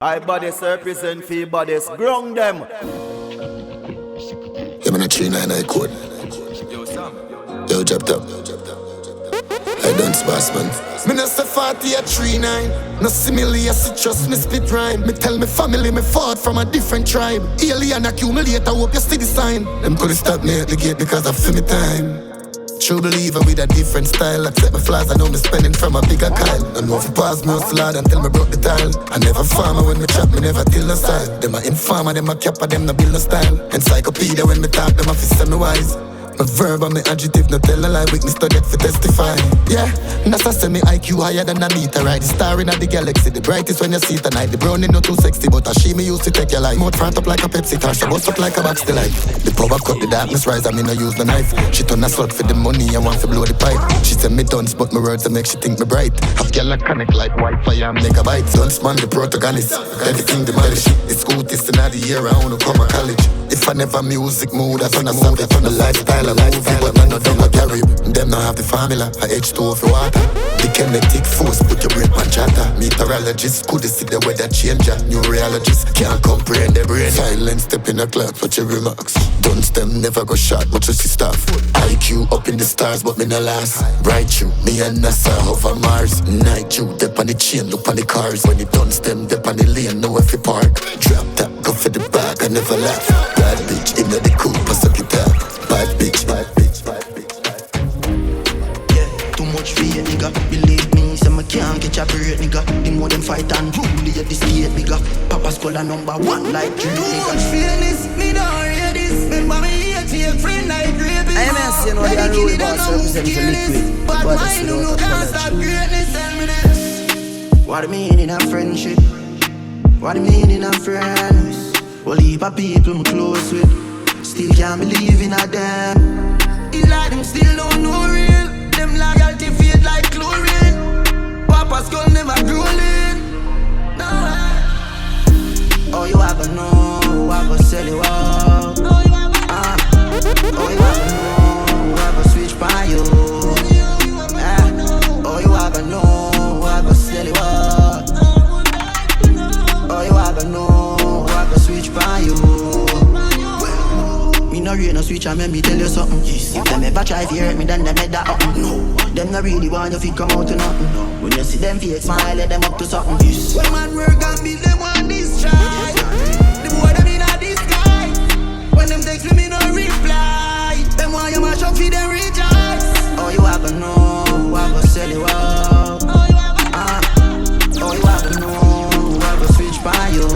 I bodies represent for bodies. Ground them. Yeah, man, a 399 code. Yo, dropped up. I don't spass, man. Me no say 40 or 39. No simile, I see trust me split rhyme. Me tell me family me fought from a different tribe. Alien accumulate, I hope you see the sign. Them couldn't stop me at the gate because I feel me time. True believer with a different style. Accept my flaws, I know me spending from a bigger kind. I know if you pass me hard until me broke the tile. I never farmer when me trap, me never till no side. Them a informer, them a capper, them no build no style. Encyclopedia when me talk, them a fist semi wise. My verb and my adjective, no tell a lie, witness to death for testify. Yeah, NASA say me IQ higher than a meteorite. The star in the galaxy, the brightest when you see tonight. The brownie not too sexy, but a she me used to take your life. Mouth front up like a Pepsi car, she bust up like a box delight. The power cut the darkness rise, I me no use the knife. She turn a slut for the money, I want to blow the pipe. She say me dunce, but my words that make she think me bright. Have girl like connect like Wi-Fi and megabytes. Dunce man, the protagonist, Jada Kingdom, it's school this in the year, I wanna come to college. If I never music mood, I turn a song, I turn a lifestyle. Movie, but none of them are carry. Them not have the formula, I H2O for water. The kinetic force, put your brain on chatter. Meteorologists could see the weather changer. Neurologists can't comprehend the brain. Silence, step in a clock, what your remarks. Dunce them never go shot, but you see stuff. IQ up in the stars, but me no last. Bright you, me and NASA over Mars. Night you, dip on the chain, look on the cars. When you dunce them, dip on the lane, know if you park. Drop top, go for the bag, I never laugh. Bad bitch, in the coupe, I suck it up. Bad bitch, bad bitch, bad bitch, bad bitch. Yeah, too much fear, nigga. Believe me, say me can't catch a break, nigga. The more them fight and rule at the state, nigga. Papa's call a number one like you, nigga. Too much fearness, me don't hear this. Remember me hate your friend like rapists. I am asking what the Unruly boss represent for liquid. But mine no can't stop greatness, tell me this. What do you mean in a friendship? What do you mean in a friends? Well, heap of people I'm close with. Still can't believe in a them. It's like them still don't know real. Them loyalty fade like chlorine. Papa's skull never growing. No. Oh, you have to know who I go sell you out. Oh, you have to know who I go switch by you. Oh, you have to know who I go sell you out. Oh, you have to know who I go switch by you. Me no real no switch and make me tell you something. Yes. If them ever try to hurt me, then they make that happen. No, them not really want you to come out to nothing. No. When you see them fake smile, let them up to something. Yes. When man work and beat them on this try. The boy them in a disguise. When them text me no reply. Them want you mash up for them rejoice. Oh, you have to know who I go sell you out. Oh, you have to know who I go switch by you.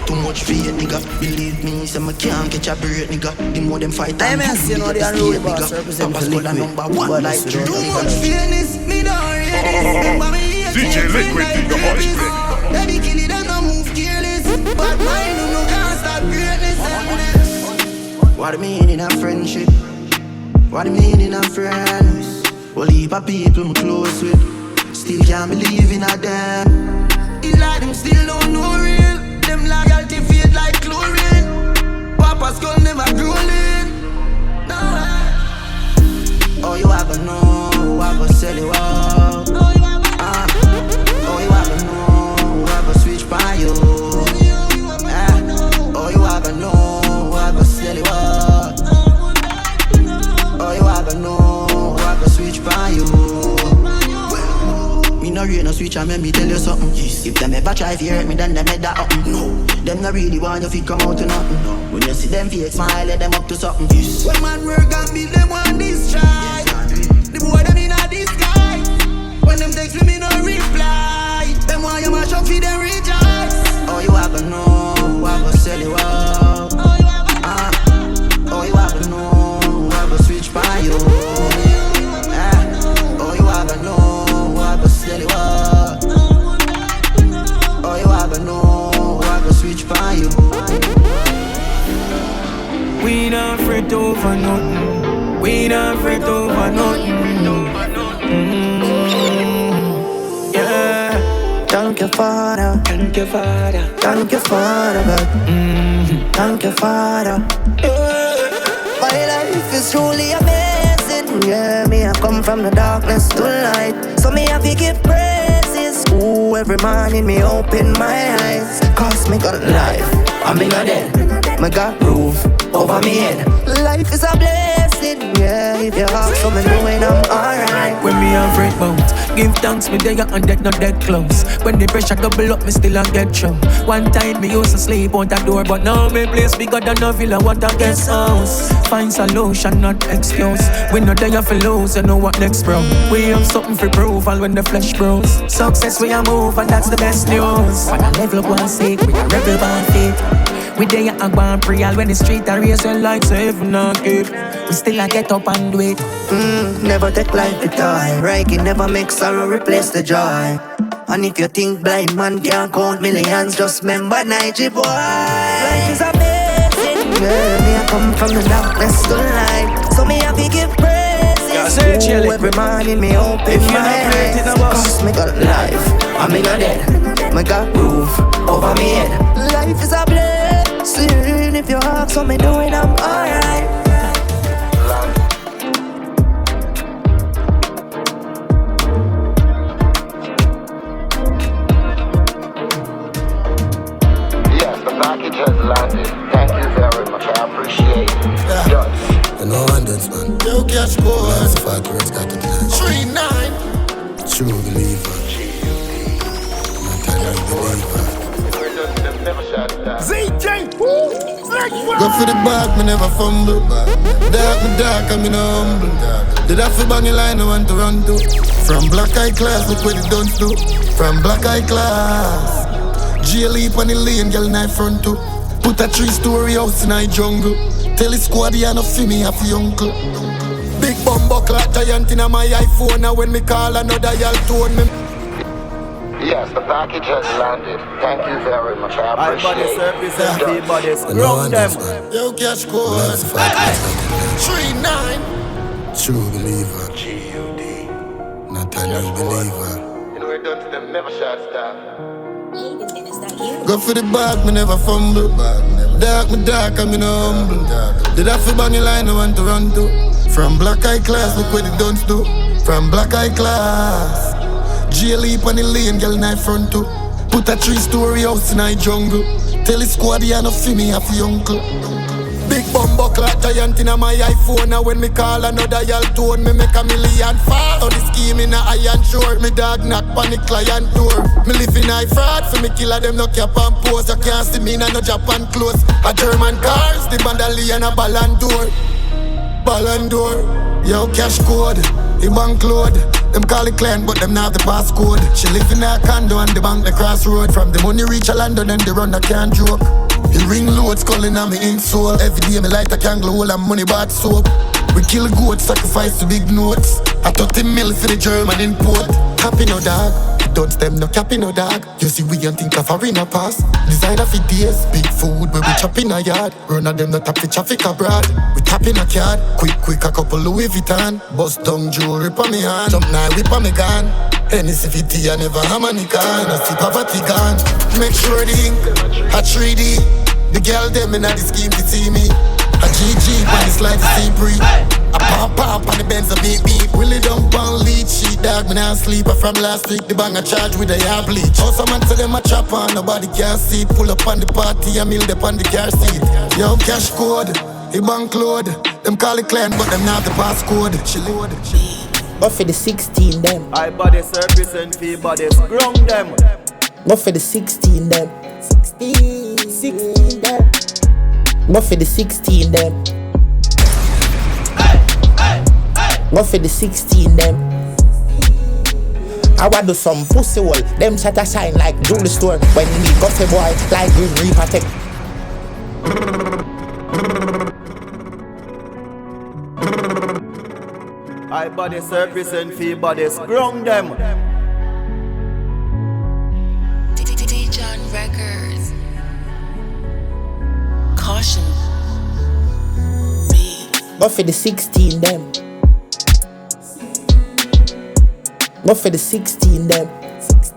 Too much fear, nigga. Believe me, say me can't catch a break, nigga. The more them fight, I am asking what the Unruly boss represent for liquid. Number one like you. Too much fearness, me don't ready. DJ Liquid, the artiste. They be killing them, no move careless. But mine no can't stop greatness. What do you mean in a friendship? What do you mean in a friends? Well, heap of people I'm close with. Still can't believe in a them. It's like them still don't know real. Them loyalty fade like chlorine. Papa's skull never growing. No. Oh, you have to know who I go sell you out. Oh, you have to know who I go switch by you. Oh, you have to know who I go sell you out. Oh, you have to know who I go switch by you. Me no real no switch and make me tell you something. Yes. If them ever try to hurt me, then they make that happen. No, them not really want you to come out to nothing. No. When you see them fake smile, let them up to something. Yes. When man work and beat them on this try. The boy them in a disguise. When them text me no reply. Them want you mash up for them rejoice. Oh, you have to know who I go sell you out. Oh, you have to know who I go switch by you. Oh, you have to know. Sell you up. Oh, you have to know I go switch by you. We not afraid over nothing. We not afraid over nothing. Yeah. Thank you, Father. Thank you, Father. Thank you, Father, God. Thank you, Father. My life is truly amazing. Yeah, me I come from the darkness to light. So me have to give praises. Ooh, every morning me open my eyes. Cause me got life, I mean not dead. Me got roof over me head. Life is a blessing, yeah. If you have something doing, I'm alright. When me and Fred bounce, give thanks me there and dead not dead close. When the pressure double up, me still a get show. One time me used to sleep on that door, but now me place bigger than a villa, what a guest house. Find solution, not excuse. We not there for lose, you know what next, bro. We have something for proof, and when the flesh grows, success we a move, and that's the best news. When I level up one sick, we a rebel band fit. We there and go and pray all when the street are raise your lights, heaven and give. We still a get up and do it. Never take life to die. Right, it never makes sorrow replace the joy. And if you think blind man can't count millions, just remember Nige boy. Life is amazing. Yeah, me I come from the darkness to light. So me have to give praises. Ooh, every morning me open my eyes. Cause me got life, I mean not dead. Me got roof over me head. Life is a blessing. If you ask what me doing, I'm alright. Package has landed. Thank you very much. I appreciate it. Yeah. You know I'm dance, man. Yo, cash boy. That's a fact where it's got to be 3-9. True believer. Not a believer. ZJ. Go for the bag, me never fumble. Dark, I'm in a humble. Did I feel bang line I want to run to? From black eye class, look what it done do. From black eye class. Jail leap on the lane, girl in my front too. Put a 3-story house in a jungle. Tell the squad you no feel me have your uncle. Big bumbo clock giant in my iPhone. Now when me call another y'all tone me. Yes, the package has landed. Thank you very much. I appreciate it. Body service and fee bodies. Ground them. Yo, cash code. 3-9. True believer. G-U-D. Not a new believer. You know we're done to them. Never shot stop. Go for the bag, me never fumble. Dark, I'm in a humble. Did I feel bang line I want to run to? From black eye class, look what it done do. From black eye class. Jail leap on the lane, girl in my front too. Put a 3-story house in a jungle. Tell the squad you no feel me have your uncle. Big bumbo clock giant in my iPhone. Now when me call another y'all tone, me make $1 million fast. So the scheme in a iron shore. Me dog knock on the client door. Me live in a fraud, for me killer them no cap and pose. You can't see me in no Japan clothes. A German cars, the bandali and a Ballon d'Or. Yo, cash code, the bank load. Them call it client, but them not the passcode. She live in a condo on the bank, the crossroad. From the money reach a London and the run, I can't joke. The ring loads calling on me insole. Every day me light a candle hole and money bought soap. We kill goats, sacrifice to big notes. I 30 mil for the German import. Happy no dog, don't stem no cappy no dog. You see we don't think of arena pass. Designer for days, big food where we chop in a yard. Run of them not tap for traffic abroad. We tap in a card, quick a couple Louis Vuitton. Bust down jewelry pa me hand, jump now whip on me gun. NCVT I never have money can. I see poverty gone. Make sure the ink a 3D. The girl them in the scheme to see me. A GG on the slide to see free. A pop on the Benz a beat. Willie dump on lead sheet dog. Me not sleep from last week. The bang a charge with a yard bleach. How some man say them a chop on nobody can see. Pull up on the party and meal up on the car seat. Yo cash code, the bank load. Them call it client but them not the passcode. She load. Go for the 16 them. I body service and fee bodies. Ground them. Go for the 16 them. 16 them. Go for the 16 them. Go for the 16 them. I want do some pussy hole. Them set a shine like jewelry store. When we go for boy like Green Reaper tech. I body service and fee bodies. Ground them. Teacha Records. Caution. Go for the 16 them. Go for the 16 them.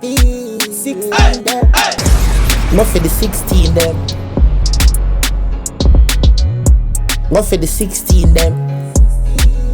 16 them. Go for the 16 them. Go for the 16 them.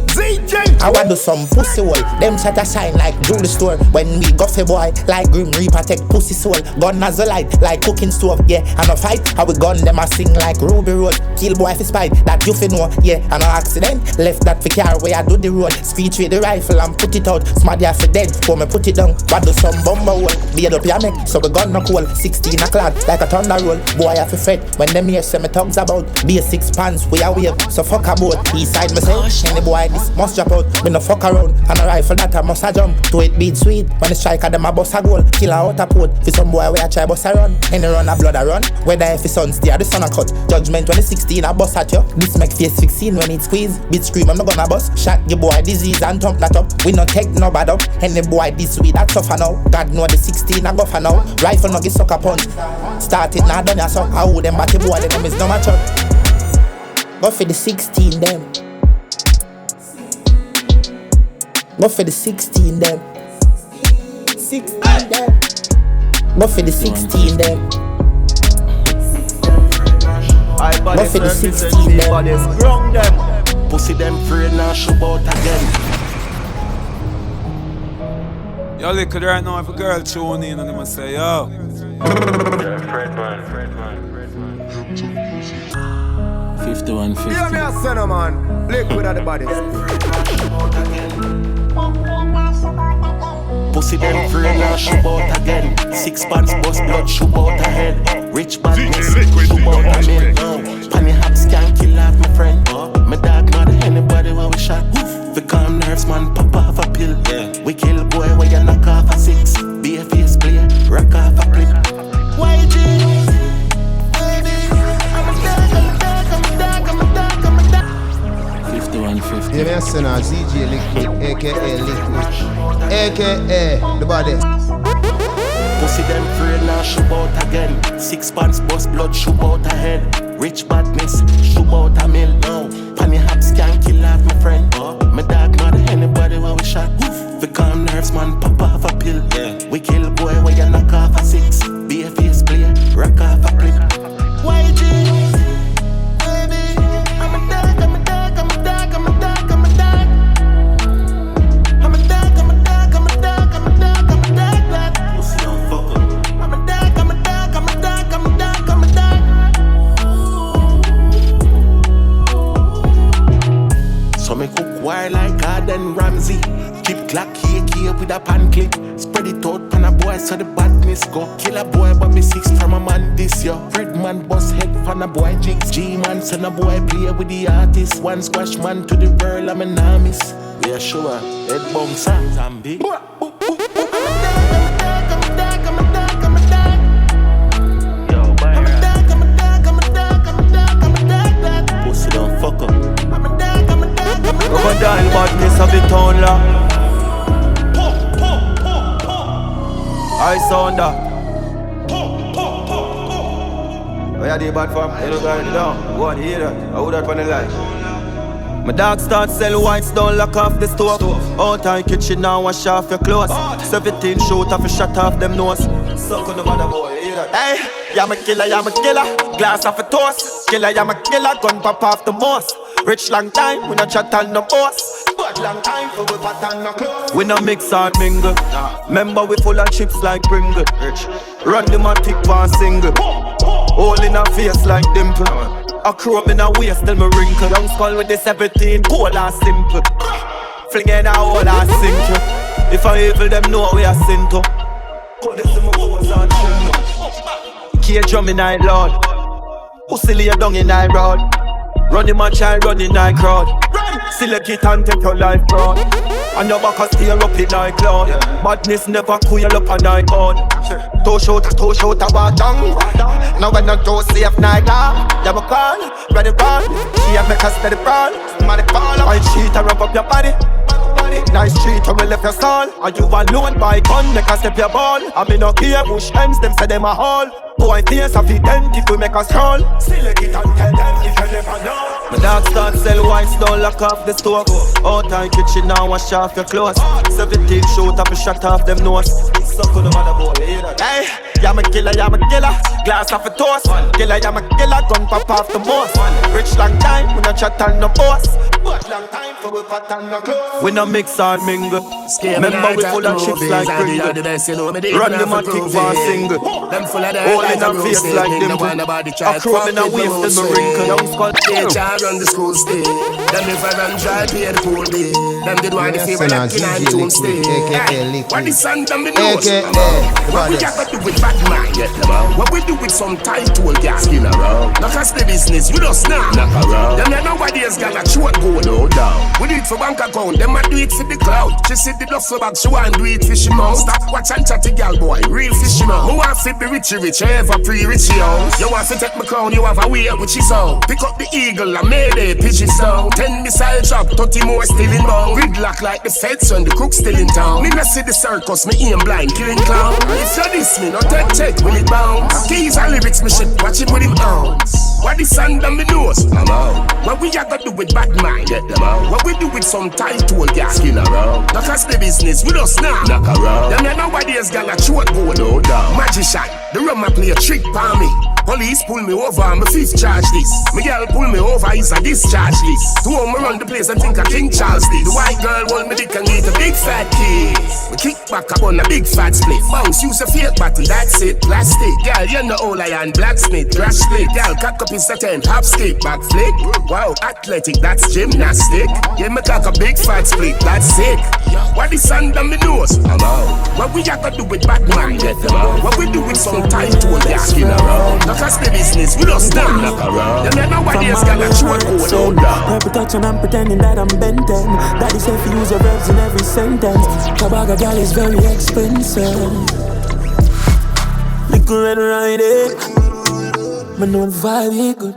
ZJ. I want do some pussy hole. Them shut a shine like jewelry store. When we go for boy, like Grim Reaper take pussy soul. Gun as a light, like cooking stove. Yeah, and a fight, how we gun them a sing like Ruby Road. Kill boy for spite, that you fi know. Yeah, and an accident, left that for car where I do the road. Speech with the rifle and put it out. Smart ya for dead, for me put it down. But do some bomber hole, beard up your neck, so we gun no cool. 16 o'clock, like a thunder roll. Boy I fi fret, when them here say me tongues about. Be a 6 pants, we a wave, so fuck about. East side me say, any boy this must drop out. Me no fuck around, and a rifle that I must a jump. To it beat sweet, when the striker them a bust a goal. Kill a out a port, for some boy we a try bust a run. Any run a blood a run, whether if his son stay or the sun a cut. Judgment when the 16 a bust at you. This make face 16 when it squeeze. Beat scream I'm not gonna bust. Shot your boy disease and thump that up. We no take no bad up. Any boy this weed that tougher now. God know the 16 a go for now. Rifle no get sucker punch. Started now done ya so. How them batty boy them is no match up. Go for the 16 them. Go for the 16 them. 16 them. Go for the 16 them. Go for the 16 them. Ground them. Pussy them free now show out again. Yo, look at right now if a girl tune in and them say, yo. Fred man. 5150. Yeah, me a son of man. Liquid at the body. Pussy them free now show out again. 6 pants bust blood show out ahead. Rich badness show out a mill. Panny haps can't kill off my friend. My dog not anybody when we shot. We calm nerves man pop off a pill. We kill boy where you knock off a 6. Be a face player, rock off a clip. YG, baby, I'm a dog. 5150. Yeah, me a son of ZJ Liquid, aka Liquid, aka the body. Pussy them free now show out again. 6 pants bust blood show out ahead. Rich badness show out a mill. Panny haps can't kill off my friend. My dog not anybody when we shot. We calm nerves man pop off a pill. We kill boy where you knock off a 6. Be a face player, rock off a clip. YG, baby, I'm a dog. I'm a Pussy don't fuck up. I'm a dog. So me cook wire like Gordon Ramsay. Chip clock here with a pan clip. Spread it out pan a boy so the badness go. Kill a boy but me 6 from a man this year. Fred man boss head fan a boy jigs. G-man send a boy play with the artist. One squash man to the world I'm a namis. We are sure head bounce and zombie. Pussy don't fuck up. Crocodile badness of the town la. I sound that. Why are they bad from? You don't got it down. Go on, hear that. I would that on the line. My dog start sell whites, don't lock off the stove. Out in kitchen now, wash off your clothes. 17 shoot off a shut off them nose. Suck on the mother boy, hear that. Hey, yeah, I'm a killer. Glass off a toast. Killer, yeah, I'm a killer. Gun pop off the most. Rich long time, we no chat on no boss. Bad long time, for we pattern no clothes. We no mix and mingle. Remember we full of chips like Pringle. Run the matic one single. All in a face like dimple. A crow in a waist till me wrinkle. Young skull with the 17, cold and simple. Fling in a hole and sink. If I evil them know we are sin to. Put this in my pose and chill. Key drum in I lord. Pussy lay down in I road. Running my child, running night crowd. Select it and take your life proud. And your back a steer up in night cloud. Badness never cool up a night on. Toe shoot a batang. Now when not too safe night now. You a call, ready run. She a make us steady prawn. Money fall, I cheat and rub up your body. Nice street when we left your stall. And you alone by gun, make us step your ball. I mean no care, push ends, them say them a haul. Boy face of the dent if we make us stroll. Select it and tell them if you never know. My dog start sell whites, don't lock off the store. Out in kitchen now, wash off your clothes. 17 shoot up a shot off them nose. Suck on the mother boy, hear that. Hey, yeah, I'm a killer. Glass off a toast. Killer, gun pop off the most. Rich long time, we no chat on no boss. long time for we pattern no close. We no mix or mingle. Remember we full of chips like Pringle. Run them a tick for a single. All in a face like dimple. A crow in a wave till me wrinkle. Young skull Teacha run the school stay. Them never run dry pay the pool day. Them did want the favor like in and tune stay. What the sun them the nose? What we got to do with badman? What we do with some tight tool gas? Skin around. Knock us the business, we just now. Knock around. Them ya nobody else got a short go no down. We do it for bank account, them a do it for the cloud. She said the duffel bag, she want do it fishy mouth. Stop watch and chatty gal boy, real fishy mouth. Who want to be rich, ever pre-richy house. You want to take my crown, you have a way which is out. Pick up the eagle and made a pitch it down. 10 missile drop, 30 more still in bound. Gridlock like the feds when the crook still in town. Me not see the circus, me aim blind, killing clown. If you diss me, no take when it bounce. Keys and lyrics, me shit, watch him with him ounce. What the sun down me nose? I'm out. What we got to do with badman? Get them out. What we do with some tight tool gas? Skin around. Knock us the business, we just now. Knock around. Them nobody else got a short go no down. Magician, the rum a play a trick for me. Police pull me over, I'm a fifth charge this. My girl pull me over, it's a discharge list. Two of me run the place and think I King Charles this. The white girl want me dick and get a big fat kiss. We kick back up on a big fat split. Bounce, use a fake bottle, that's it. Plastic, girl, you know all I am. Blacksmith, crash split. Girl, cock up in second, hop skip, back flick. Wow, athletic, that's gymnastic. Yeah, me cock a big fat split, that's sick. What the sun down me nose? I'm out. What we got to do with badman? Get them out. What we do with some tight tool gas? Skin around. Cause the business, we don't stand up around. Them nobody else got a short go down. Touching, I'm pretending that I'm bent then. Daddy said if you use your verbs in every sentence. Kabaga gal is very expensive. Little red riding. Me know the vibe be good.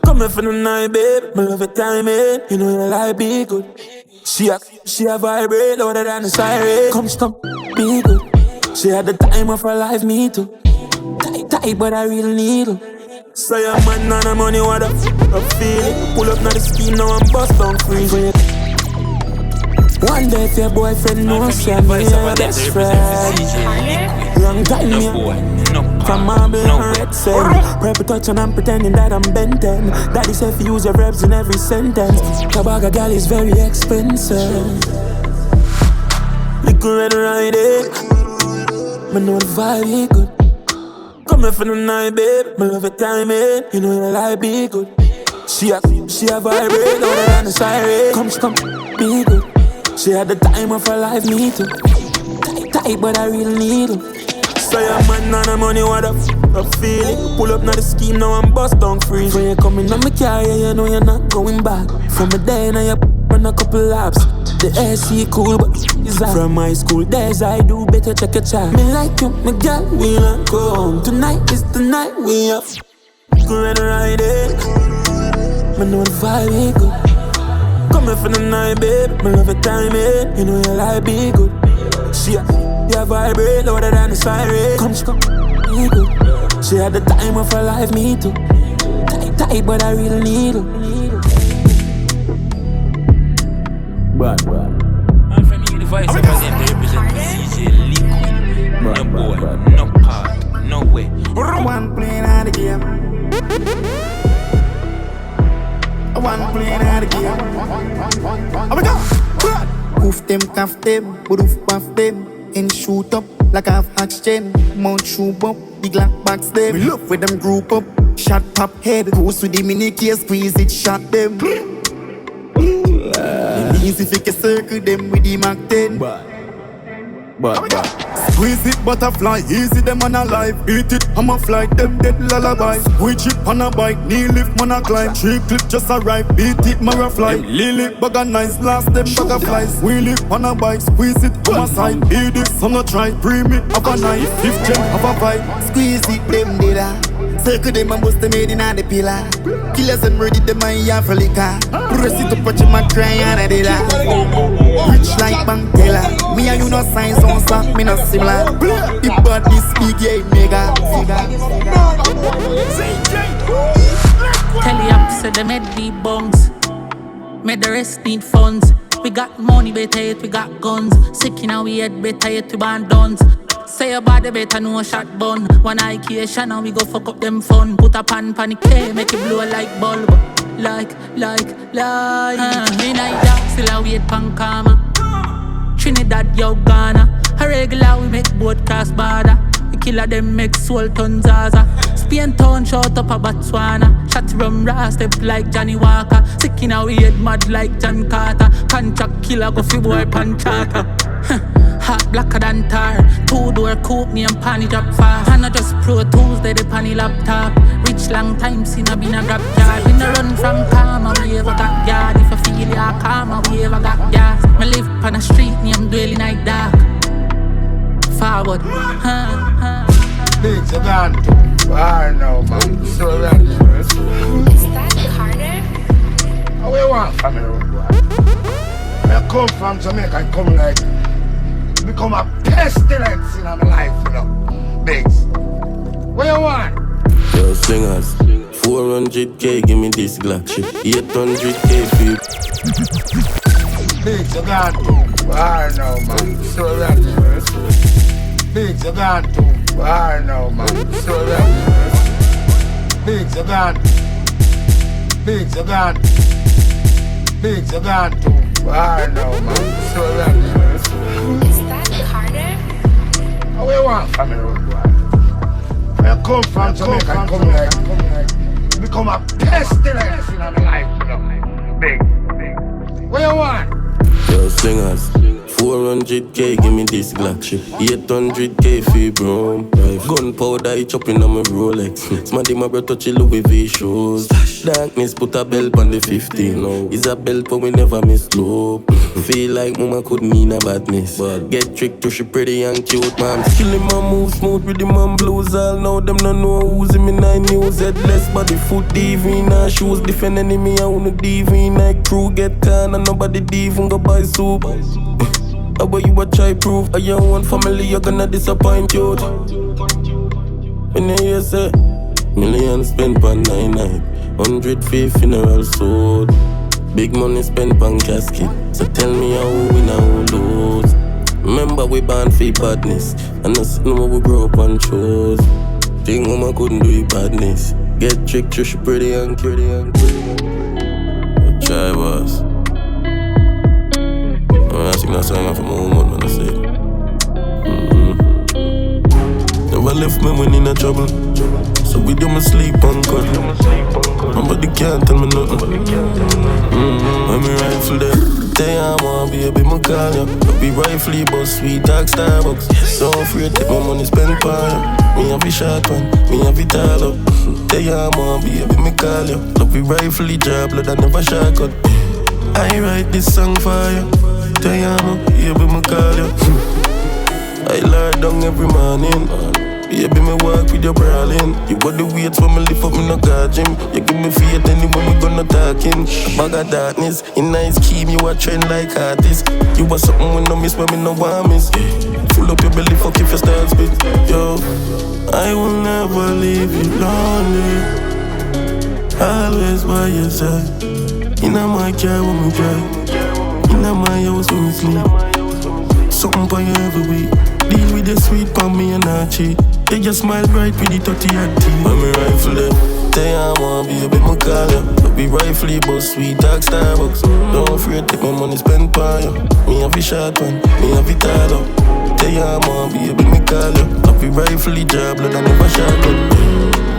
Coming for the night, babe. Me love it timing. You know the life be good. She a vibrate louder than the siren. Come, be good. She had the time of her life, me too. Tight, but I really need her. So your man on the money, what up? Feeling. Pull up now the scheme, now I'm bust down free. One day if your boyfriend knows you're your best friend. Long time me from marble and red sand. Prep touch and I'm pretending that I'm bent then. Daddy said if you use your verbs in every sentence. Kabaga gal is very expensive. Little red riding. Me know the vibe be good. Coming for the night, babe. Me love it timing. You know the life be good. She a vibrate louder than the siren. Come, be good. She had the time of her life, me too. Tight, but I really need her. So your man on the money, what up? Feeling. Pull up now the scheme, now I'm bust down free. When you come in on my car, yeah, you know you're not going back. From a day, now you run a couple laps. The AC cool, but is that from my school days, I do better check a chat. Me like you, my girl, we not go home. Tonight is the night we up. Red riding. Me know the vibe be good. Coming for the night, babe. Me love it timing. You know your life be good. She a vibrate louder than the siren. Come, be good. She had the time of her life, me too. Tight, but I really need her. Bad. And from me, the voice of them, they represent DJ Liquid. No boy, no part, no way. One playing out the game. One playing out the game. Oh my God! Hoof them, cuff them, roof buff them, and shoot up like half action. Mount shoot up, big black box them. We love with them group up, shot pop head. Goes with the mini case, squeeze it, shot them. Easy if you can circle them with the Mac 10. Squeeze it, butterfly, easy them on a life. Beat it, I'm a flight, them dead lullaby. Squeeze it on a bike, knee lift, man a climb. 3 clip just arrive, beat it, man a fly. Lily, bug a nice, last them bug a flies. Wheel it on a bike, squeeze it, come aside. Beat it, some no try, pre-me, have a knife. 5th gen, have a vibe. Squeeze it, them did that. Circle them and bust them head inna the pillar. Killers them ready, them a here for liquor. Press it up, watch them a cry and a did that. Rich like bank teller. Me and you no signs on slap, me no similar. The body's big, yeah, mega. Tell you up, said them head deep bongs. Made the rest need funds. We got money, better yet we got guns. Sick in our head, better yet we ban dons. Say Say your body better know shot bun. One IKation and we go fuck up them fun. Put a pan the K, make it blow like bulb. Like in Niger, still a wait pan karma. Trinidad, yo, Ghana. A regular we make boat cross border. We killer them make soul ton Zaza. Spain town shot up a Botswana. Shot rum raw step like Johnny Walker. Sick in a weird mad like John Carter. Contract killer go fi boy pan charter. Hot blacker than tar. 2-door coupe, me and panny drop fast. And I just Pro Tools, they the panny laptop. Rich long time, seen I been a grab yard. We no run from karma, we ever got yard. If I feel ya karma, we ever got gas. Me live on the street, me I'm dwelling like dark. Forward, Big gone too far now, man. So dangerous. Is that harder? How you want from me, road boy? I come from Jamaica and come like become a pestilence in my life, you know. Bigs. What you want? Yo, singers, 400k, give me this Glock shit. 800k for you. Bigs, you gone too far now, man. So dangerous. Bigs, you gone too far now, man. So dangerous. Bigs, you gone. Bigs, you gone. Bigs, you gone too far now, man. So dangerous. Is that harder? How you want from me, road boy? I come from Jamaica and come like become a pestilence in my life, you know. Big. What you want? Yo, singers, 400k, give me this Glock shit. 800k for you, bro. Gunpowder, I chopping on my Rolex. Smarty, my brother, touch Louis V shoes. Darkness, put a belt on the 15. No, it's a belt, but we never miss slope. Feel like mama could mean a badness. Get tricked to she pretty and cute, man. Killing my move smooth with the man blues. All now them no know who's in me 9 news. Headless body, foot div in her shoes. Defend enemy, I wanna div in her crew. Get can and nobody div and go buy soup. How about you a try prove? Are your own family, you're gonna disappoint you. When you hear say millions spent on 9 100 for funeral sold. Big money spent on casket. So tell me how we win and who lose. Remember we born for badness. And us know we grow up on shows. Think mama couldn't do it badness. Get tricked to she pretty and pretty and pretty. Try boss. I sing that song from my woman, man, I say. Never left me when in a trouble. So we do my sleep on cuddle. Nobody can't tell me nothing. When me rifle there, Teacha, baby, me call ya. Be rifle, but sweet talk Starbucks. So afraid take my money spend for ya. Me have a short one, me have a tall up. Teacha, baby, me call ya. Be rifle, job, blood, I never shortcut. I write this song for you. Teacha, baby, me call ya. I lie down every morning. Baby, me walk with your brawling. You got the weights when me lift up, me no guard gym. You give me faith anyway, we gonna talking. A bag of darkness, in nice scheme, you a trend like artist. You was something we no miss when me no want miss. Full up your belly, fuck if you start spit. Yo, I will never leave you lonely. Always by your side. In my car when we drive. In my house when we sleep. Something for you every week. Deal with the sweet for me and not cheat. They just smile bright with the 30 and teeth. When me rifle them, Teacha, baby, me call ya. Be rifle, but sweet talk Starbucks. Don't afraid, take my money spend for you. Me have a short one, me have a tall up. Teacha, baby, me call ya. Be rifle, job, blood, I never shot up.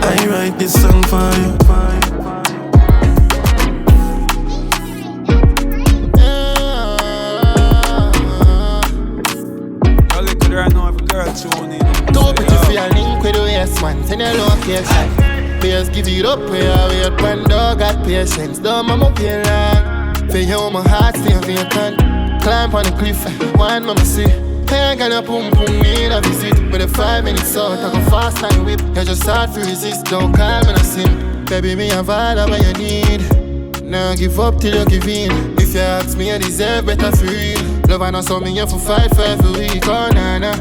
I write this song for you. Too pretty for your link with the yes man. Send your location. Players give it up where I wait when dog got patience. Don't mama feel long. For you my heart stay vacant. Climb on the cliff, one mama see. Hey, gonna boom boom need a visit. With the 5 minutes out, I go fast and whip. You just hard to resist, don't call me no sim. Baby, me have all of what you need. Now give up till you give in. If you ask me, I deserve better for real. Love and not so me here for fight for every week. Oh nah nah.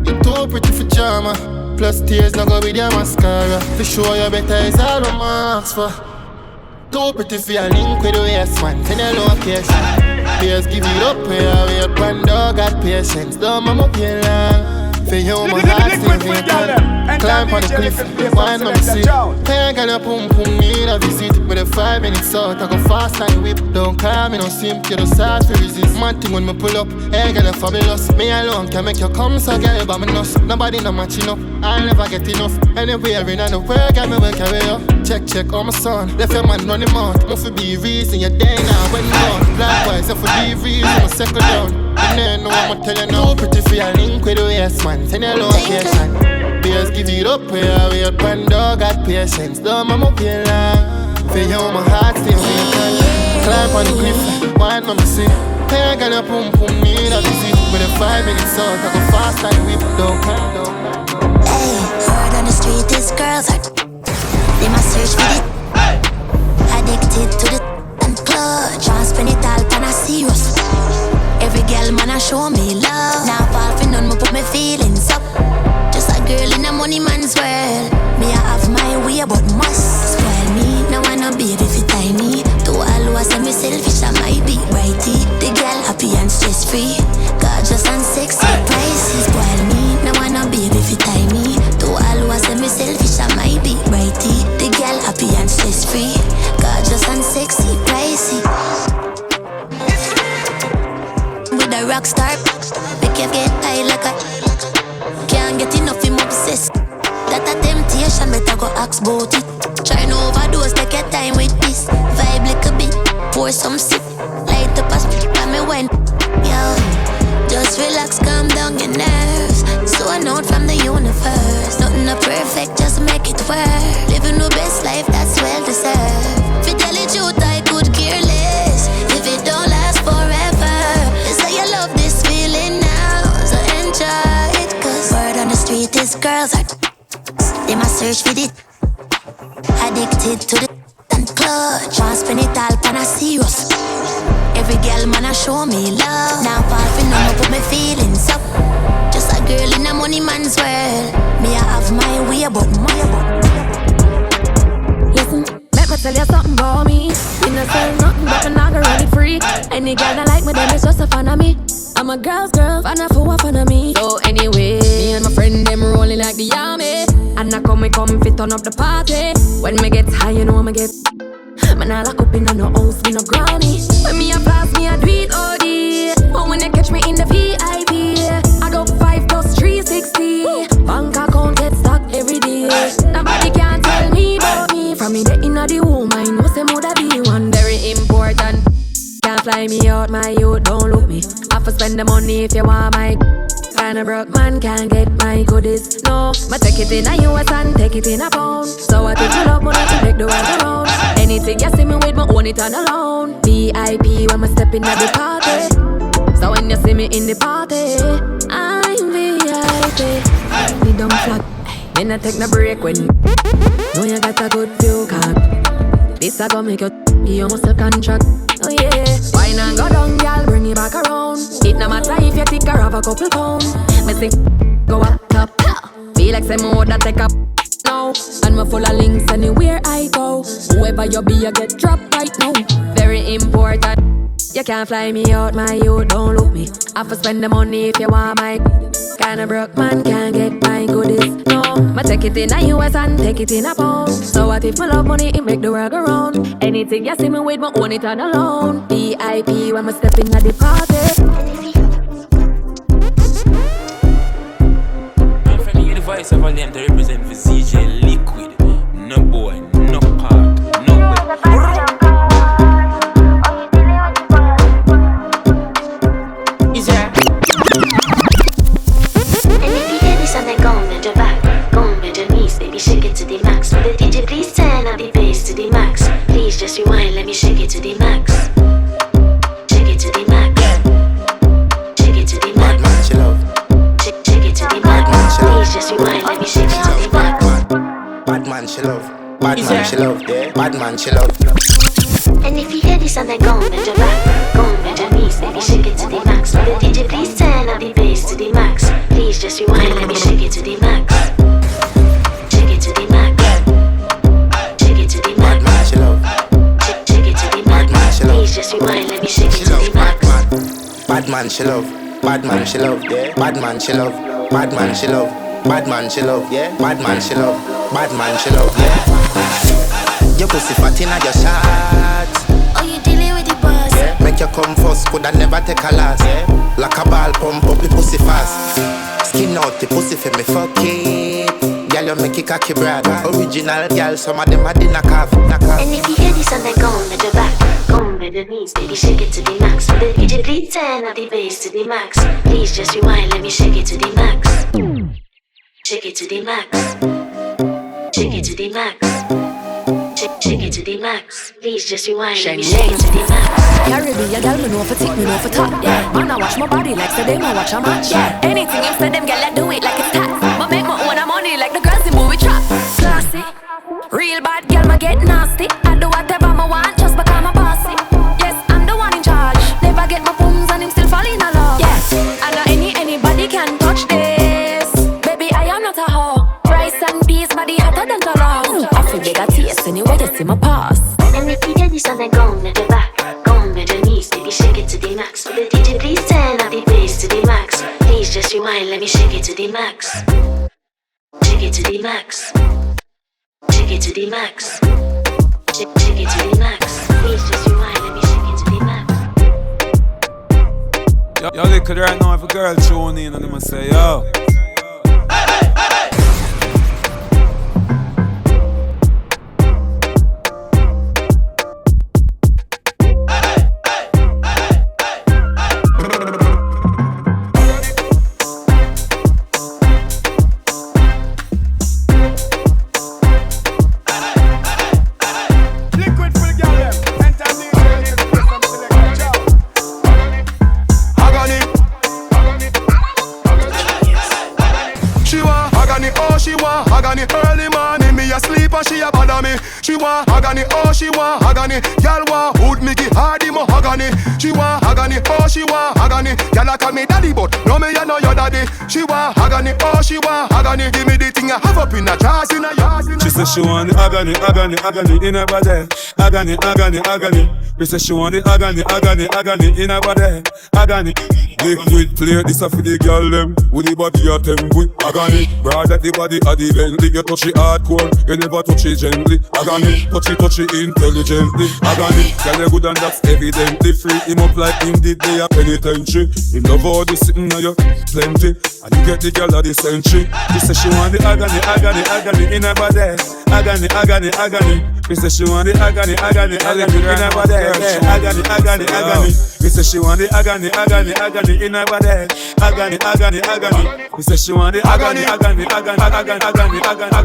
You're too pretty for drama. Plus tears not go with your mascara. To show you better is all I'm asked for. Too pretty for your link with the yes man. Send your location. Players give it up where I wait when dog got patience. Don't mama feel long. For you, my heart still for your can. Climb on the cliff, wine on the sea. Hey, girl, your pum pum need a visit. With a 5 minutes out, I go fast and whip. Don't call me no simp, you just start to resist. Mad thing when me pull up, hey, girl, you're fabulous. Me alone can make you come, so girl, you by me nuts. Nobody no matching up, I'll never get enough. Anywhere in the world, girl, me will carry you. Check, oh my son, left your man running mouth. Must for be reason, you're day now, when down. Likewise, if for be reason, I'm second down. And then no one will tell you no. Pretty for your link with the yes man, send your location. Beers give it up, we are weird pan dog, got patience. Don't mama feel long. For you, my heart still vacant. Climb on the cliff, wine on the sea. Hey, girl, your pum pum need a visit. With a 5 minutes out, I go fast and whip. Don't come. Hey, word on the street, these girls are. They must search for it. Addicted to the and clutch. Can't spend it all on a serious. Every girl man a show me love. Now fall for none, me put my feelings up. Just a girl in a money man's world. Me I have my way, but must spoil me. Now I no baby if it tie me. To all who say me selfish, I might be righty. The girl happy and stress free. Gorgeous and sexy, pricey. Spoil me. Now I no baby if it tie me. To all who say me selfish, I might be righty. The girl happy and stress free. Gorgeous and sexy, pricey. With a rock star, make you get high like a. Can't get enough, him obsessed. That a temptation, better go ask about it. Try no overdose, take your time with this. Vibe like a bit, pour some sip. Light up a spit, and me wine. Yo, just relax, calm down your nerves. So a note from the universe. Nothing not perfect, just make it work. Living the best life, that's well deserved. If you tell the truth, I could care less. If it don't last forever, say you love this feeling now, so enjoy it. Cause word on the street is girls are. They must search for it. Addicted to the and clutch. Can't spend it all on a serious. Every girl man a show me love. Now fall for none, put my feelings up. Just a girl in a money man's world. Me I have my way, but listen, let me tell you something about me. You know sell nothing, but I'm not gonna run it free. Any girl that like me, them is just a fan of me. I'm a girl's girl, fan of who a fan of me. So anyway, me and my friend them rolling like the army. And I come fit turn up the party. When me get high, you know me get. Man, I lock up in no house, me no granny. When me a pass, me a do it OD. Oh, when they catch me in the VIP, I go 5 plus 360. Bank account get stocked every day. Nobody can tell me about me. From me the inna the womb, I know say moulda be one very important. Can't fly me out, my youth, don't look me. Have to spend the money if you want my. Kinda broke man can't get my goodies. No, ma take it in a US and take it in a pound. So I take it up money to make the world around. Anything you see me with, me own it on alone. VIP when me step in at the party. So when you see me in the party, I'm VIP. Me dumb flat, then I take no break when. Know you got a good view, card. This I go make you almost a contract. Oh yeah, why not go down, y'all, bring it back around. It no matter if you think or have a couple pounds. Me say, go up top. Feel like some more that take up now. And me full of links anywhere I go. Whoever you be, you get dropped right now. Very important. You can't fly me out, my youth, don't look me. Have to spend the money if you want my. Kinda broke man can't get my goodies. No, ma take it in a US and take it in a pound. So what if my love money, it make the world go round. Anything you see me with, me own it on alone. VIP when me step in at the party. I'm from the voice of all them to represent for CJ Liquid. No boy, no part, no way. Shake it to the max. Will the DJ please turn up the bass to the max? Please just rewind, let me shake it to the max. Shake it to the max. Shake it to the max. Badman, she love. Shake it to the max. Please just rewind, let me shake it to the max. Badman, she love. Badman, she love. Yeah. Badman, she love. And if you hear this and then go bend your back, go bend your knees, baby shake it to the max. Will the DJ please turn up the bass to the max? Please just rewind, let me shake it to the max. Just rewind, let me shake it to the max. Badman, she love. Badman, she love. Yeah. Badman, she love. Bad man she love. Bad man she love, yeah. Bad man she love. Bad man she love, yeah. Your pussy fat inna your shot. Oh, you dealing with the boss? Yeah. Make you come first, coulda never take a last. Yeah. Like a ball pump up the pussy fast. Skin out the pussy for me fuck it. Girl, you make it cocky brad. Original girl, some of them are in a calf. And if you hear this and then go on with the back, go on with the knees, baby, shake it to the max. With the DJ please turn up the bass to the max. Please just rewind, let me shake it to the max. Shake it to the max. Shake it to the max. Shake it to the max. Please just rewind, let me shake it to the max. Carry me, a girl, me know for tick, me know for top, yeah. Man, I watch my body like say they ma watch a match, yeah. Anything you say them, girl, I do it like it's tax. Ma make my own money like the girls in movie trap. Classy, real bad girl, ma get nasty. I do whatever I want, just because I'm bossy. Yes, I'm the one in charge. Never get my pums and him still fall in love. Yeah, I know anybody can touch this. Baby, I am not a hoe. Rice and peas, body hotter than the love. I feel bigger taste anyway, you see my pass. And if you hear this and then go on with the back, go on with the knees, baby, shake it to the max. With the DJ please turn up the bass to the max. Please just rewind, let me shake it to the max. Shake it to the max. Shake it to the max. Shake it to the max. Please just rewind, let me shake it to the max. Yo, look right now if a girl tune in and them say, yo. Agony, oh she want agony. Y'all want hood me give her the mahogany. She want agony, oh she want agony. Y'all call me daddy but no me ya know your daddy. She want agony, oh she want agony. Give me the thing I have up in a jazz in a yard. She said she want the agony, agony, agony in her body. Agony, agony, agony. She said she want the agony, agony, agony in her body. Agony. Liquid play this for the girl them. With the body of them with agony. Broad at the body of the Bentley. You touch it hardcore, you never touch it gently. Agony, touch it intelligently. Agony, girl you good and that's evidently. Free him up like him did they a penitentiary. Him love all this sitting on you plenty. And you get the girl of the century. She said she want the agony, agony, agony in her body. Agony, agony, agony. She said she want the agony, agony, agony in her body. Agony, agony, agony. She said she want the agony, agony, agony in her body. Agony, agony, agony. She said she want the agony, agony, agony, agony, agony, agony.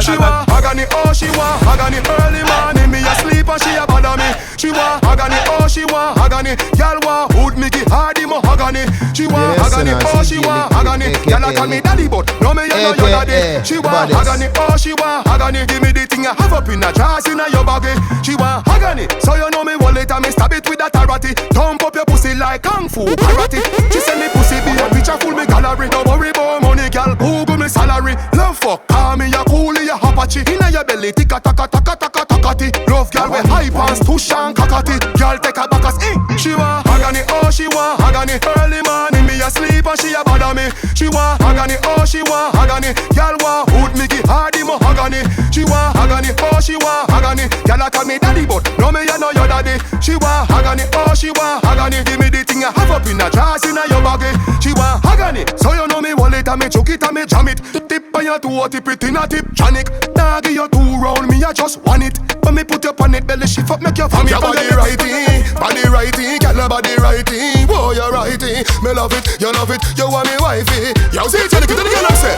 She want agony, oh she want agony. Early morning me asleep and she a bother me. She want agony, oh she want agony. Y'all want hood me give her the mahogany. She want agony, oh she want agony. Y'all call me daddy but no me ya know your daddy. She want agony, oh she want agony. Give me the thing I have up in a jazz in a your baggy. She want agony, so you know me wallet and me stab it with a tarati. Thump up your pussy like kung fu karate. She send me pussy be a picture full me gallery. Don't worry about money, girl. Google me salary. Love fuck, call me a coolie, a hapachi. Inna your belly, tika taka taka taka takati. Love girl with high pants, tush and kakati. Girl take a backus, She want agony, oh she want agony. Early morning me asleep and she a bother me. She want agony, oh she want agony. Girl want hood me give her the mahogany. She want agony, oh she want agony. Girl call me daddy but no me ya know your daddy. She want agony, oh she want agony. Give me the thing I have up in a jazz in a your baggy. She want agony, so you know me wallet and me chuck it and me jam it. Tip on your two, tip it in a tip, Janik. Nah give you 2 round, me I just want it. But me put up on it, belly shift up, make your family. Your body righty, girl your body righty. Whoa you righty, me love it, you love it, you want me wifey. Yo see it, tell the girl say,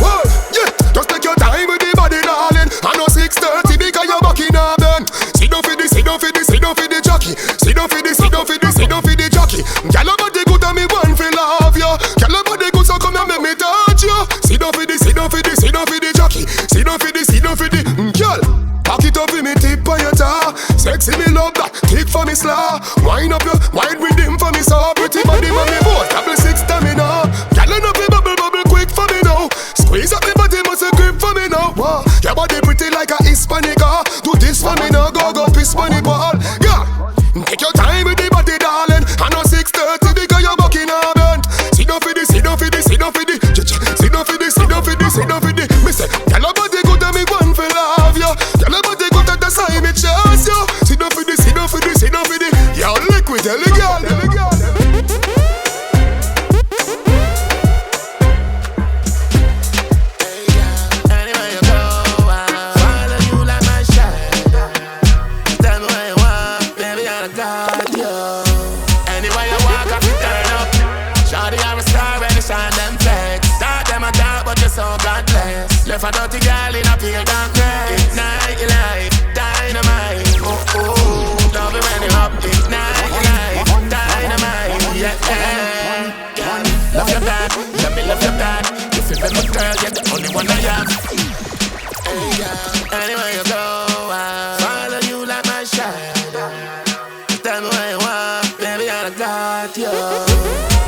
oh, yeah, just take your time with the body darling. I know 6:30 because you're back in a bend. Sit down for the, sit down for the, sit down for the jockey. Sit down for the, sit down for the, sit down for the jockey. Girl your body good and me want to love you. Girl your body good so come and make me touch you. Sit down for the, sit down for the, sit down for the jockey. Sit down for the, sit down for the, girl. Back it up with me tip on your tar. Sexy me love that, kick for me slaw. Wind up your, wind with him for me so pretty body for me both. Double 6 stamina. Girl enough me bubble bubble quick for me now. Squeeze up me body must a grip for me now. Wow. Your body pretty like a Hispanica. Do this for me now, go piss money ball. Yeah, take your time with the body darling. I know 6:30 because you're bucking a bend. Sit down for the, sit down Left a dirty girl in a pale darkness. Ignite your life, dynamite. Oh, oh, love it when you up. Ignite your life, dynamite. Yeah, yeah. Girl, love your bad, let me love your bad. If you've been my girl, you're the only one I have. Hey, girl, anywhere you go, I'll follow you like my shadow. Tell me where you want, baby, I got you.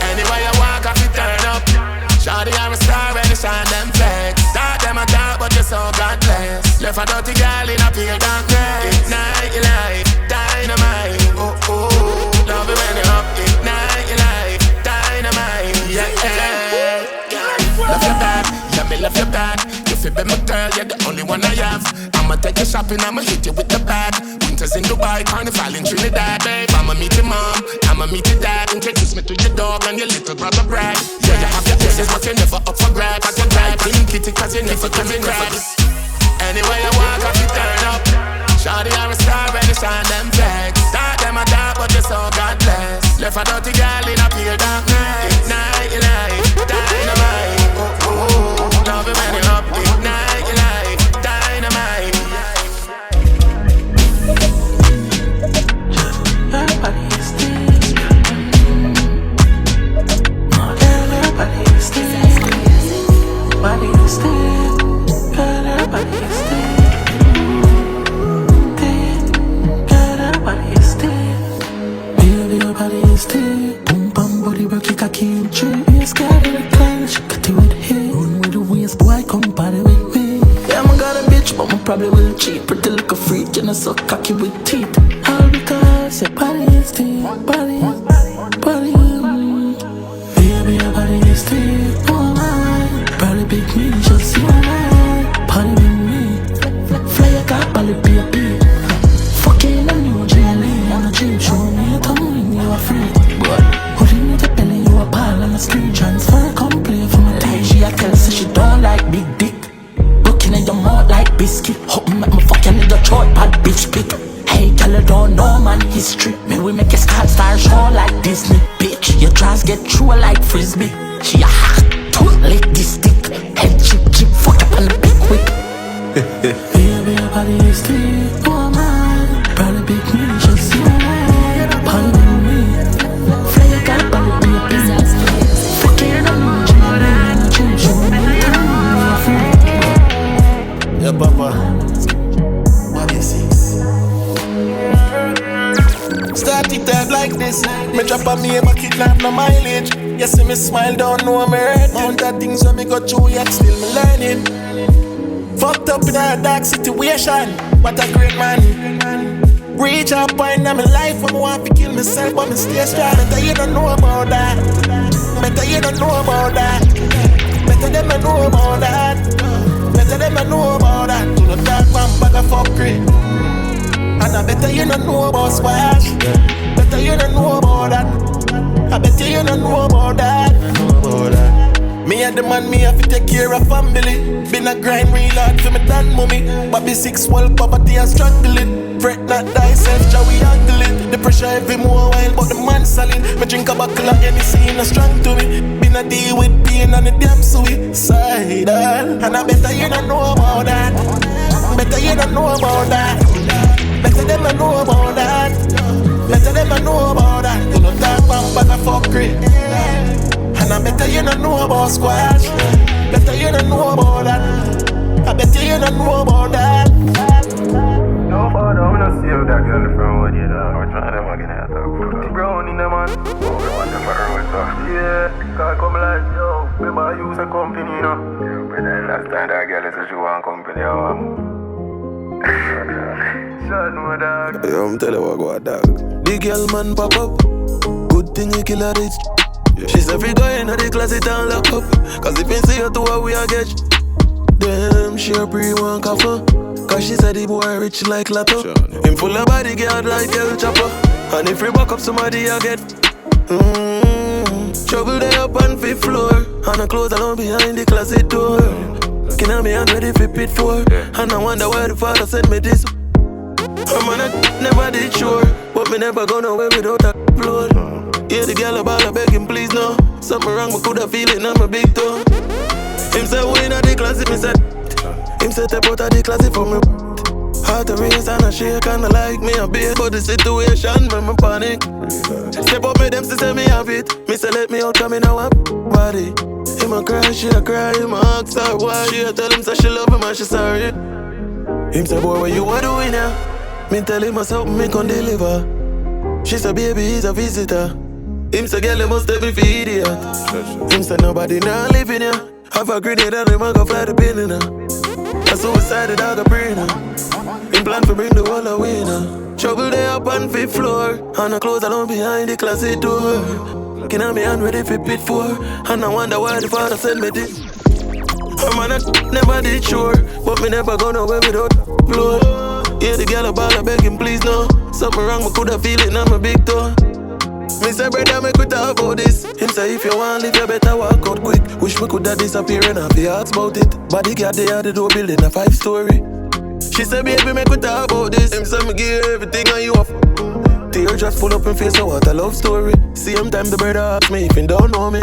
Anywhere you walk, I feel turn up. Shawty, I'm a star when they shine them flex. Thought them a dark, but you're so God bless. Left a dirty girl in a pale darkness. Ignite your life, dynamite. Oh, oh, love it when you're up. Ignite your life, dynamite. Yeah, yeah. Love your bad, yeah, me love your bad. If you be my girl, you're the only one I have. I'ma take you shopping, I'ma hit you with the bag. Winters in Dubai, carnival in Trinidad, babe. I'ma meet your mom, I'ma meet your dad. Introduce me to your dog and your little brother Brad. Yeah, you have your places, but you're never up for grabs. I can drive, clean kitty, cause you never come in crabs. Anywhere you walk, I feel turn up. Shawty, I'm a star when they shine them flags. Thought them a dark, but you're so God bless. Left a dirty girl in a pale darkness. Ignite your life, dynamite. Oh, oh, love it when you're up. Ignite your life, dynamite. Everybody is still. Everybody is still. Everybody is still. Everybody is still. Everybody is still. Baby, your body is still. Boom, bam, body work, you cocky in tree. You scared of the clan, she cut you with him. Run with the waist, boy, come party with me. Yeah, I got a bitch, but I probably will cheat. Pretty little freak, you know, so cocky with teeth. All because your body is still. Body. Baby, your body is still. Oh, my. Probably big me, just see my mind. Party with me. Fly your car, probably be a beat. Fucking a new jelly on a cheap show. Me a tongue when you are free. But holding me the belly, you a pal on the screen. Transfer, come play for my time. She a tell, say she don't like big dick. Looking at your mouth like biscuit. Hope me make me fucking in the throat, bad bitch pick. Hey, girl, you don't know man history. Me we make a star show like Disney. Bitch, your dress get through like frisbee. She a hack, tooth lick this stick. Head chip, fuck up on the big whip. Baby, your body is still. Oh man, probably big me, just see my mind. Party with me. Fly your car, probably be a business. Fucking a new jelly, cheap show. Yeah, papa. What is it? Start it out like this. Me drop on me, my kidnap no mileage. You see me smile, don't know me hurt. Mount of things when me go through, yet still me learning. Fucked up in a dark situation. What a great man. Reach a point in my life when I want to kill myself, but me stay strong. Better you don't know about that. Better you don't know about that. Better them I know about that. Better them I know about that. Do not talk from bag of fuckery. And I better you don't know about squash. Better you don't know about that. I better you don't know about that. Me and the man, me have to take care of family. Been a grind real hard for me done mommy. But be 6 world poverty and struggling. Fret not thyself, shall we handle it? The pressure every more while, but the man solid. Me drink a buckle of Hennessy and strong to me. Been a deal with pain and the damn suicidal. And I better you don't know about that. Better you don't know about that. Better them I know about that. Better them I know about that. You don't talk about bag of fuckery. And I better you don't know about squash. Better you don't know about that. I better you don't know about that. No, father, I'm not seeing that girl from what you know. I'm trying to fucking have that brown in the man. Oh, we want them for her, so. Yeah, can't come like, yo, remember you use a company, you know. Yeah, but then last time that girl said she want company, shut no dog. Yeah, I'm telling you what go dog. The girl man pop up. Good thing you kill her rich. She said free go in the closet and lock up. Cause if you see her to what we are get. Damn, she a pre-one coffee. Cause she said the boy rich like Lato. Him full of body guard like El Chapo. And if we back up somebody I get trouble there up on 5th floor. And I close alone behind the closet door. Looking at me and ready for pit for. And I wonder why the father sent me this. I'm on it, never did sure. But me never go nowhere without that blood. Yeah, the girl about I beg him please no. Something wrong, but could I feel it, I'm a big toe. Him say we in the closet, me said Him set up out of the closet for me. Heart to raise and a shake and I like me a bit. But the situation when me panic. Step up me them to say me have it. Me say let me out come in our body. Him a cry, she a cry, him a ask her why. She a tell him say she love him and she sorry. Him say boy what you a doing here? Me tell him something me can deliver. She say baby he's a visitor. Him say girl you must take me for idiot. Him say nobody now living here. Have a grenade and him a go fly the pin in her. A suicide dog a brainer. Him plan to bring the whole away now. Trouble there up on 5th floor. And I close alone behind the closet door. Looking at me and ready for pit 4. And I wonder why the father sent me this. Man, I never did sure. But me never go nowhere without blood. Yeah, the girl a ball, I beg him please no. Something wrong, me coulda feel it, I'm a big toe. Me say brother, make we talk about this. Him say if you want live, you better walk out quick. Wish me coulda disappear and have the ask about it. Body got the other door building a 5-story. She say baby, make we talk about this. Him say me give you everything and you off. Tear just pull up in face, so what a love story. Same time the brother ask me if he don't know me.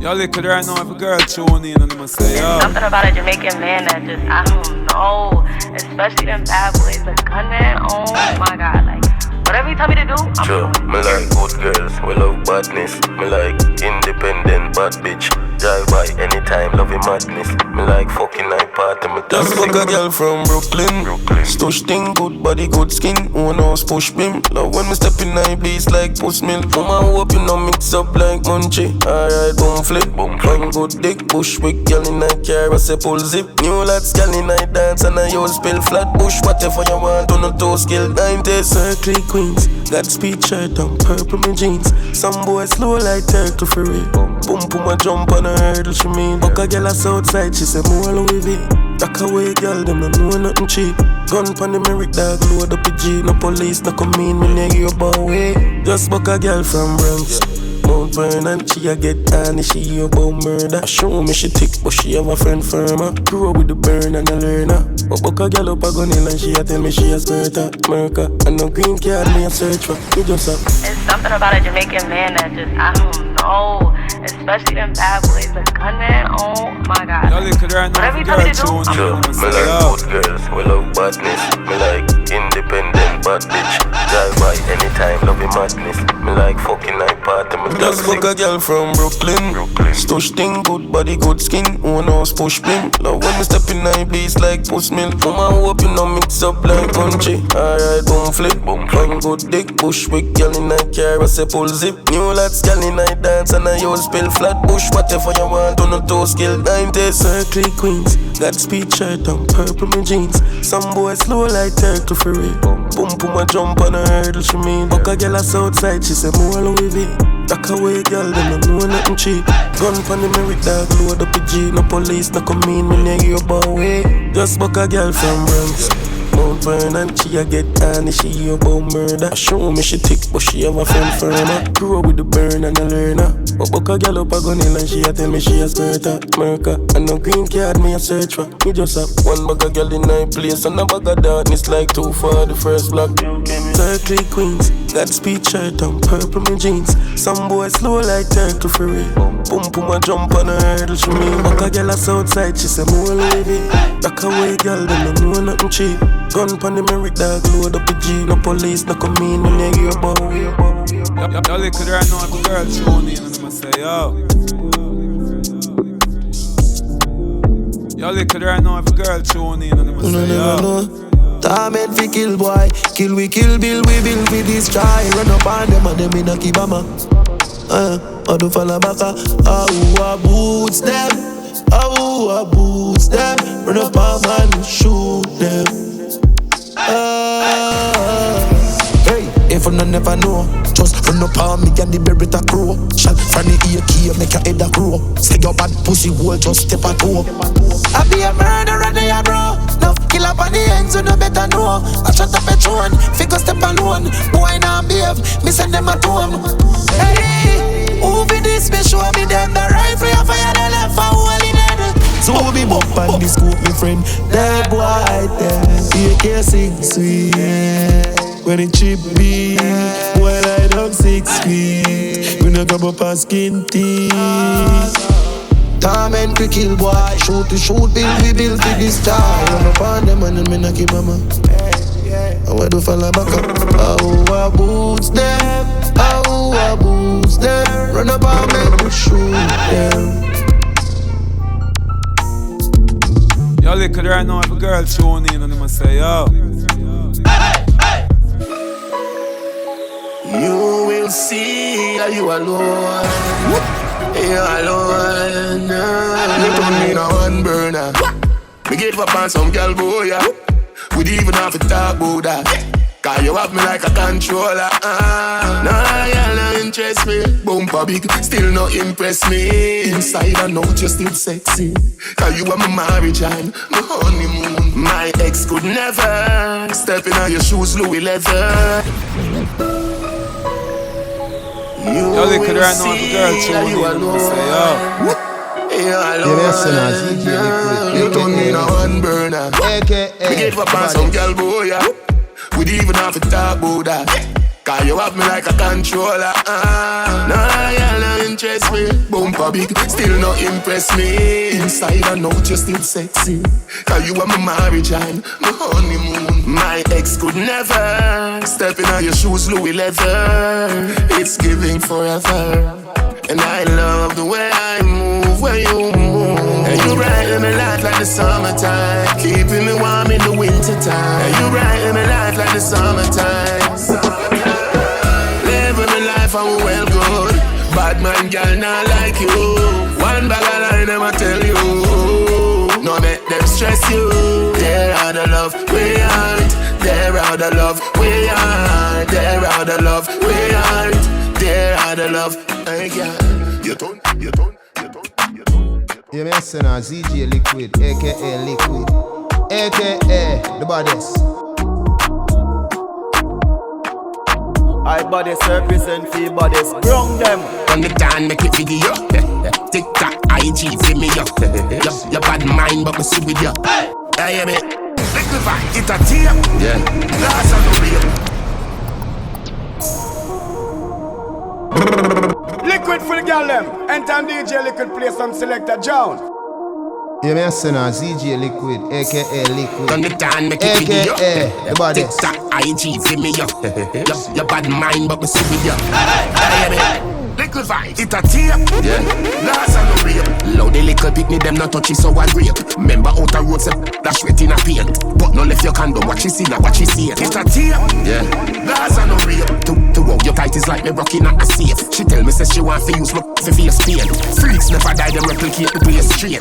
Y'all look at right now if a girl tune in and I'ma say, yo. Something about a Jamaican man that just, I don't know. Especially them bad boys, the gunman, oh my God, like, whatever you tell me to do, I'm sure, me like good girls, we love badness. Me like independent bad bitch. Drive by anytime, loving madness. Me like fucking night party. Me just fuck a girl from Brooklyn. Stush thing, good body, good skin. One house push beam. Love when me step in night, beast like puss milk. Woman hope you know mix up like munchie. Alright, boom flip, boom. Fine good dick, push wick, girl in night car, I say pull zip. New lads, girl in night dance, and I use spill flat bush. Whatever you want, on a toe skill 90s. Circle queens, got speed shirt on, purple me jeans. Some boys slow like turtle for real. Boom boom a jump on a hurdle, she mean. Fuck a girl a outside, she say more Louis V. Rock away girl, them no know nothing cheap. Gun pon the Merrick dog, load up a G. No police, no come in, me nigga you bow way. Just fuck a girl from Bronx. Mount Vernon, she a get honey, she about murder. Show me she thick, but she have a friend firmer. Grew up with the burn and a learner. But buck a girl up a gun in and she a tell me she a skirter. Merca, and no green card me a search for. You just up. It's something about a Jamaican man that just, I don't know. Especially them bad boys, the gunman, oh my God. Y'all look at right now if a girl tune in and I'ma say, yo. Me like good girls, we love badness. Me like independent bad bitch. Drive by anytime, loving madness. Me like fucking night party. Me just fuck a girl from Brooklyn. Stush thing, good body, good skin. One house push pin. Love when me step in night, beast like puss milk. Woman hope you know mix up like country. Alright, boom flip, boom. Fine good dick, push wick, girl in night car, I say pull zip. New lads, girl in night dance, and I use spill flat bush. Whatever you want, on a toe skill 90s. Circle queens, got speed shirt on, purple me jeans. Some boys slow like turtle for real. Boom boom a jump on a hurdle, she mean. Fuck a girl a outside, she say more Louis V. Rock away girl, them no know nothing cheap. Gun pon the Merrick dog, load up a G. No police, no come in, me nigga you bow way. Just fuck a girl from Bronx. Mount Vernon, she a get honey, she about murder. Show me she thick, but she have a friend firmer. Grew up with the burn and a learner. But buck a girl up a gun in and she a tell me she a skirter. Merca, and no green card me a search for. Me just have one bag of girl in my place and a bag of darkness like too far the first block. Circle queens, got speed shirt on, purple me jeans. Some boys slow like turtle for real. Boom boom a jump on a hurdle, she mean. Buck a girl a outside, she say more lady. Rock away girl, them no know nothing cheap. Gun pon the Merrick dog, load up a G. No police, no come in, me nigga you bow. Y'all look at right now if a girl tune in and I'ma say, yo. Y'all look at right now if a girl tune in and I'ma say, yo. Torment fi kill boy, kill we kill bill, we build we destroy. Run up on them and them in a kibama. I do fall back a boots them, a boots them. Run up on man, shoot them. Hey, if you never know, just run up on me and the berry a crow. Shot from the AK, make your head a crow. Say your bad pussy hole, just step a toe. I be a murderer, they a bro. No kill up on the ends, you no better know. I shut up a throne, figure step alone. Boy now behave, me send them a home. Hey, who be this? Me show me them the rifle, you fire the left for holy dead. So be bump on the scoop, my friend. Dead boy, dead. AK sing sweet. When it chip beat, while I dog 6 feet. We you grab up a skin teeth. Torment we kill boy, shoot to shoot, build we build to this style. Run up on them and me not keep mama. I want to fall back up. How our boots them, how our boots them. Run up on me, we shoot them. Yo, look at right now, if a girl tune in and they must say, yo. You will see that you alone. You alone. You don't need a one burner. We get up on some girl boy, yeah. We don't even have to talk about that. Cause you have me like a controller. Nah, y'all don't interest me. Bumper big, still not impress me. Inside I know you're still sexy. Cause you are my marriage and my honeymoon. My ex could never step in on your shoes, Louis leather. You will see that you alone. You don't need a one burner. We get up on some girl boy, yeah. We don't even have to talk about that. Cause you have me like a controller. Nah, y'all don't interest me. Bumper big, still not impress me. Inside I know you're still sexy. Cause you are my marriage and my honeymoon. My ex could never step in on your shoes, Louis leather. It's giving forever. And I love the way I move, when you move. And you brighten my life like the summertime, keeping me warm in the wintertime. And you brighten my life like the summertime. Living my life and we well good. Badman girl not like you. One bag of line I'ma tell you. No make them stress you. They're out of love, we aren't. They're out of love, we aren't. They're out of love, we aren't. They're out of love. You don't. You may say now ZJ Liquid, aka Liquid, aka the baddest. I body represent the baddest. Bring them. On the time make it video. TikTok, IG, feel me up. Your bad mind, but we see with you. I hear me. Liquify, it a tear. Yeah. That's a real. Liquid for the girl them. Anytime DJ Liquid play some selector John. You may say now ZJ Liquid, aka Liquid, on the time make it video. The baddest. TikTok, IG, feel me up. Your bad mind, but we see with you. I hear me. Liquify, it a tear. Yeah. That's a real. Loud the little picnic, them not touch it, so I grape. Remember out the road, say, dash wet in a paint. But no left your condom, watch you see, now watch you see it. It a tear. Yeah. That's a real. To walk your tight is like me rocking at a safe. She tell me, say she want to use my face pain. Freaks never die, them replicate the place straight.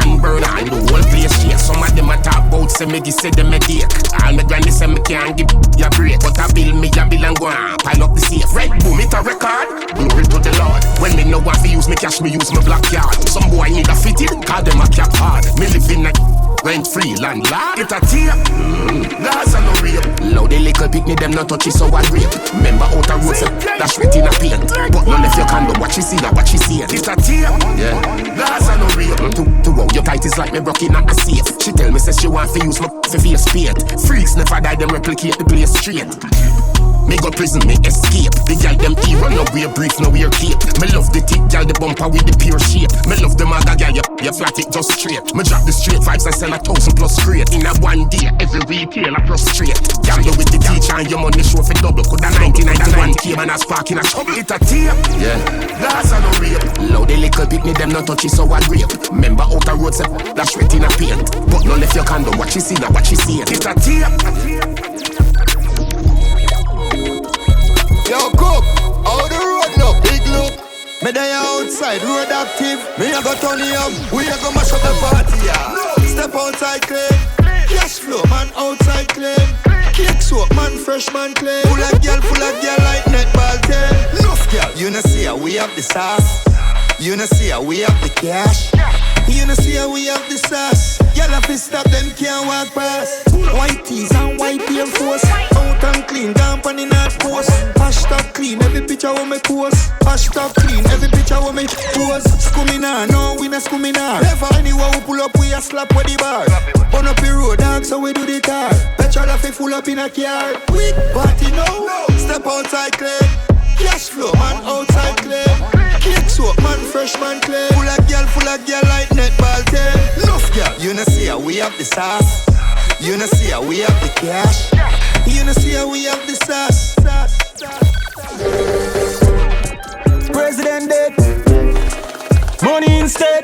One burner and the whole place shake. Some of them a talk about, say me this, say them a date. All my granny say me can't give you a break. But I bill me, a bill and go on, pile up the safe. Right, boom, it a record. Glory to the Lord. When me no want to use me cash, me use my black card. Some boy need a fitted, call them a cap hard. Me live in a rent free landlord. It a tear. That's a no real. Loud the little picnic, them not touch it, so I rape. Remember out the road, say, dash wet in a paint. But no left your condom, watch you see, now watch you see it. It a tear. Yeah. That's a no real. To walk your tight is like me rocking at a safe. She tell me, say she want to use my face paint. Freaks never die, them replicate the place straight. Me go prison, me escape. The girl them hero, no wear brief, no wear cape. Me love the thick girl, the bumper with the pure shape. Me love the mother girl, you flat it just straight. Me drop the straight vibes, I sell 1,000 plus straight. In a one day, every retail I prostrate. Gamble with the teacher and your money show for double. Coulda 99 and 1K, man, I spark in a trouble. It a tape, yeah. That's a no rape. Loud the little bit, me them not touch it, so I rape. Remember out the road, say, dash wet in a paint. But no left your condom, watch you see, now watch you see it. It a tape. Yo, cook, how the road no big look. Me there outside, road active. Me a go turn it up, we a go mash up the party, yeah. Step outside clean, cash flow man outside clean. Cake soap man, fresh man clean. Full of girl like netball team. Enough girl, you know see how we have the sauce. You know see how we have the cash. You know see how we have the sauce. Y'all have to stop them, can't walk past. White tees and white Air Force. Out and clean, down on the north coast. Hashtag clean, every picture with me post. Hashtag clean, every picture with me post. Scummina, no, we not scummina. Never anywhere we pull up, we a slap with the bar. On up the road, dog, so we do the car. Petrol have to full up in a car. Quick party now, step outside clean. Cash flow, man, outside clay. Cake soap, man, fresh man clay. Full of girl like netball tail. Enough girl, you know see how we have the sauce. You know see how we have the cash. You know see how we have the sauce. President dead, money instead.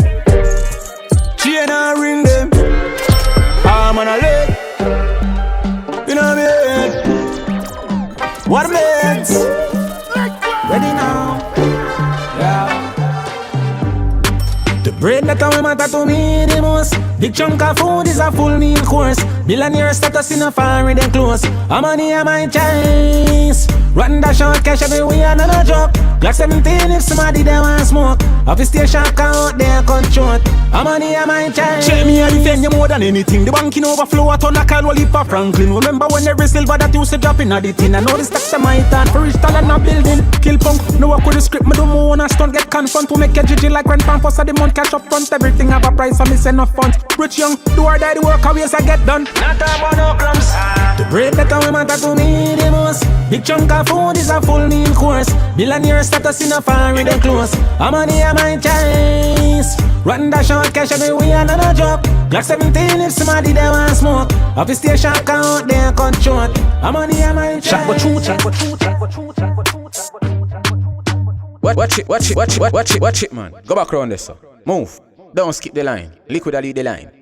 Chain and ring them. I'm on a leg. You know me. What a mess. Ready now. Yeah. The bread that I matter to me the most. Big chunk of food is a full meal course. Millionaire status in a foreign and close. I'm money on my choice. Run that short cash everywhere, not a joke. Glock 17 if somebody they want smoke. Office station out there cut short. I'm money on my choice. Check me and defend you more than anything. The banking overflow a ton of call will leap for Franklin. Remember when every silver that used to drop in a the tin. I know the stacks of my turn for rich talent not building. Kill punk, no work with the script. Me do more on a stunt. Get confront to make a GG like rent pan. First of the month cash up front. Everything have a price so me send enough funds. Rich young, do or die the work always I get done. Not about no crumbs. The bread that I matter to me the most. Big chunk of food is a full meal course. Millionaire status in a foreign and close. I'm money on my choice. Run that short cash everywhere, not a joke. Glock 17 if somebody they want smoke. Office station out there cut short. I'm money on my choice. Watch it, man. Go back around this, sir. Move. Don't skip the line. Liquid lead the line.